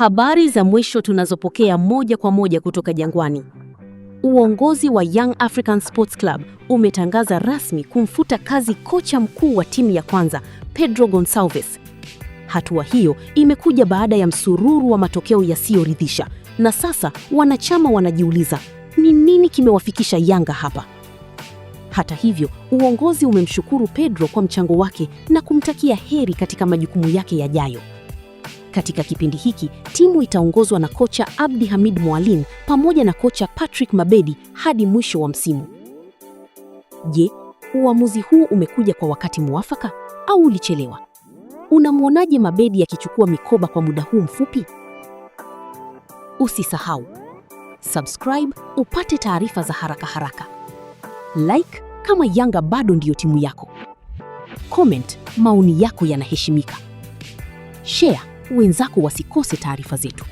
Habari za mwisho tunazopokea moja kwa moja kutoka Jangwani. Uongozi wa Young African Sports Club umetangaza rasmi kumfuta kazi kocha mkuu wa timu ya kwanza, Pedro Gonçalves. Hatua hiyo imekuja baada ya msururu wa matokeo yasiyoridhisha, na sasa wanachama wanajiuliza, ni nini kimewafikisha Yanga hapa? Hata hivyo, uongozi umemshukuru Pedro kwa mchango wake na kumtakia heri katika majukumu yake yajayo. Katika kipindi hiki, timu itaongozwa na kocha Abdi Hamid Mwalin pamoja na kocha Patrick Mabedi hadi mwisho wa msimu. Je, uamuzi huu umekuja kwa wakati muafaka au ulichelewa? Unamwonaje Mabedi akichukua mikoba kwa muda huu mfupi? Usisahau subscribe upate taarifa za haraka. Like kama Yanga bado ndiyo timu yako. Comment, maoni yako yanaheshimika. Share, wenzako wasikose taarifa zetu.